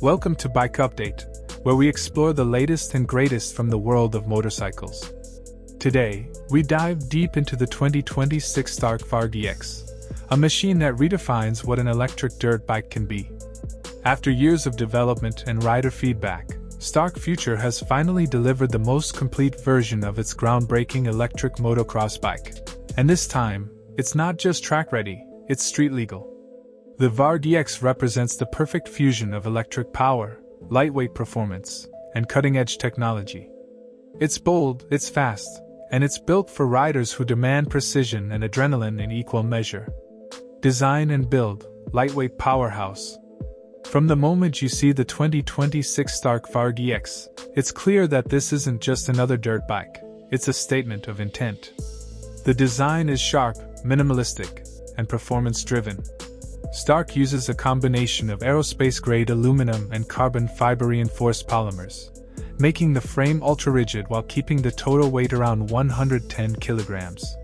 Welcome to Bike Update, where we explore the latest and greatest from the world of motorcycles. Today, we dive deep into the 2026 Stark VARG EX, a machine that redefines what an electric dirt bike can be. After years of development and rider feedback, Stark Future has finally delivered the most complete version of its groundbreaking electric motocross bike. And this time, it's not just track-ready, it's street-legal. The VARG EX represents the perfect fusion of electric power, lightweight performance, and cutting-edge technology. It's bold, it's fast, and it's built for riders who demand precision and adrenaline in equal measure. Design and build, lightweight powerhouse. From the moment you see the 2026 Stark VARG EX, it's clear that this isn't just another dirt bike, it's a statement of intent. The design is sharp, minimalistic, and performance-driven. Stark uses a combination of aerospace-grade aluminum and carbon fiber-reinforced polymers, making the frame ultra-rigid while keeping the total weight around 110 kilograms.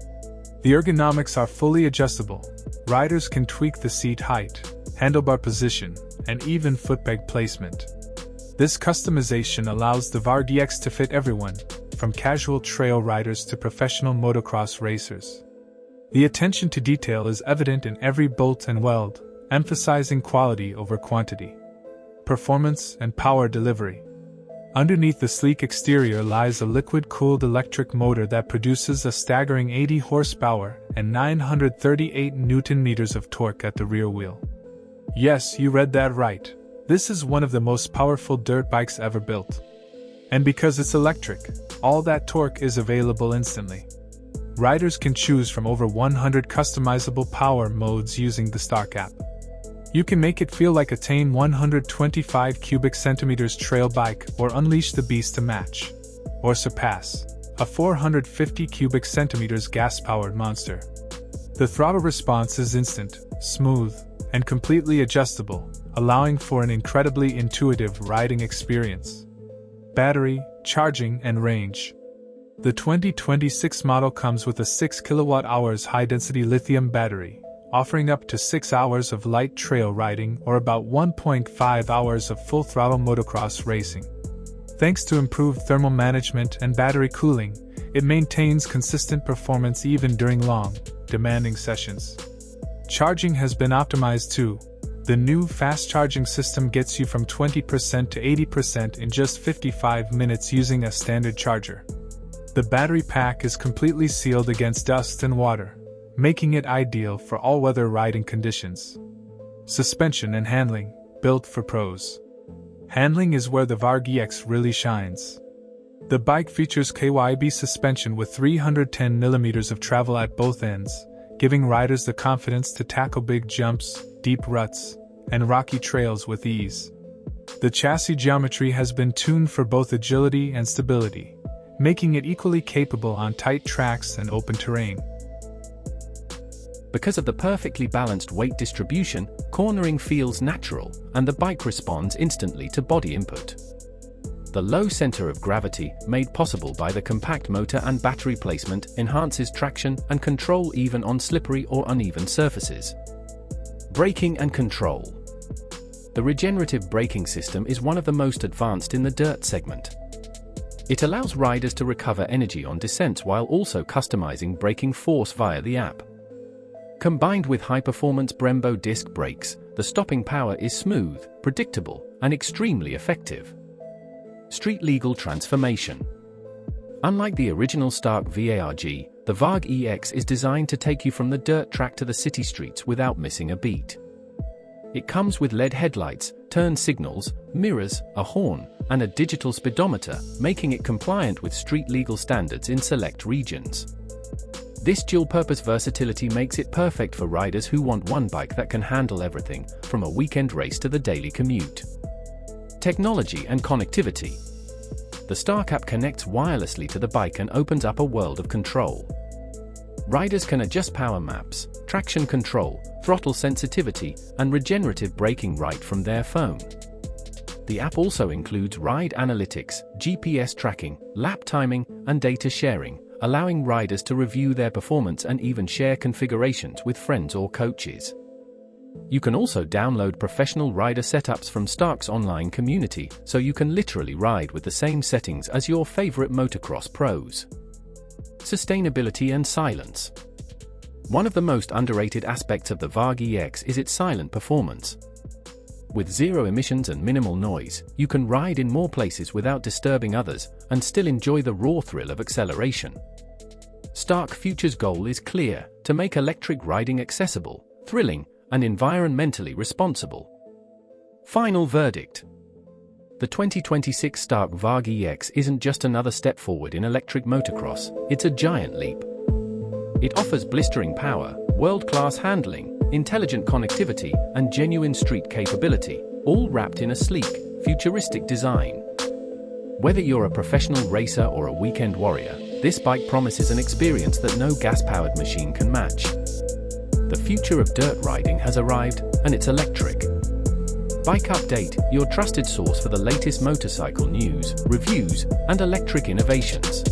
The ergonomics are fully adjustable. Riders can tweak the seat height, handlebar position, and even footpeg placement. This customization allows the VARG EX to fit everyone, from casual trail riders to professional motocross racers. The attention to detail is evident in every bolt and weld, emphasizing quality over quantity. Performance and power delivery. Underneath the sleek exterior lies a liquid-cooled electric motor that produces a staggering 80 horsepower and 938 Newton-meters of torque at the rear wheel. Yes, you read that right. This is one of the most powerful dirt bikes ever built. And because it's electric, all that torque is available instantly. Riders can choose from over 100 customizable power modes using the Stark app. You can make it feel like a tame 125 cubic centimeters trail bike or unleash the beast to match, or surpass, a 450 cubic centimeters gas-powered monster. The throttle response is instant, smooth, and completely adjustable, allowing for an incredibly intuitive riding experience. Battery, charging, and range. The 2026 model comes with a 6 kWh high-density lithium battery, offering up to 6 hours of light trail riding or about 1.5 hours of full-throttle motocross racing. Thanks to improved thermal management and battery cooling, it maintains consistent performance even during long, demanding sessions. Charging has been optimized too. The new fast charging system gets you from 20% to 80% in just 55 minutes using a standard charger. The battery pack is completely sealed against dust and water, making it ideal for all-weather riding conditions. Suspension and handling, built for pros. Handling is where the VARG EX really shines. The bike features KYB suspension with 310 mm of travel at both ends, giving riders the confidence to tackle big jumps, deep ruts, and rocky trails with ease. The chassis geometry has been tuned for both agility and stability, making it equally capable on tight tracks and open terrain. Because of the perfectly balanced weight distribution, cornering feels natural, and the bike responds instantly to body input. The low center of gravity, made possible by the compact motor and battery placement, enhances traction and control even on slippery or uneven surfaces. Braking and control. The regenerative braking system is one of the most advanced in the dirt segment. It allows riders to recover energy on descents while also customizing braking force via the app. Combined with high-performance Brembo disc brakes, the stopping power is smooth, predictable, and extremely effective. Street-legal transformation. Unlike the original Stark VARG, the VARG EX is designed to take you from the dirt track to the city streets without missing a beat. It comes with LED headlights, turn signals, mirrors, a horn, and a digital speedometer, making it compliant with street-legal standards in select regions. This dual-purpose versatility makes it perfect for riders who want one bike that can handle everything, from a weekend race to the daily commute. Technology and connectivity. The Stark app connects wirelessly to the bike and opens up a world of control. Riders can adjust power maps, traction control, throttle sensitivity, and regenerative braking right from their phone. The app also includes ride analytics, GPS tracking, lap timing, and data sharing, allowing riders to review their performance and even share configurations with friends or coaches. You can also download professional rider setups from Stark's online community, so you can literally ride with the same settings as your favorite motocross pros. Sustainability and silence. One of the most underrated aspects of the VARG EX is its silent performance. With zero emissions and minimal noise, you can ride in more places without disturbing others and still enjoy the raw thrill of acceleration. Stark Future's goal is clear: to make electric riding accessible, thrilling, and environmentally responsible. Final verdict. The 2026 Stark VARG EX isn't just another step forward in electric motocross, it's a giant leap. It offers blistering power, world-class handling, intelligent connectivity, and genuine street capability, all wrapped in a sleek, futuristic design. Whether you're a professional racer or a weekend warrior, this bike promises an experience that no gas-powered machine can match. The future of dirt riding has arrived, and it's electric. Bike Update, your trusted source for the latest motorcycle news, reviews, and electric innovations.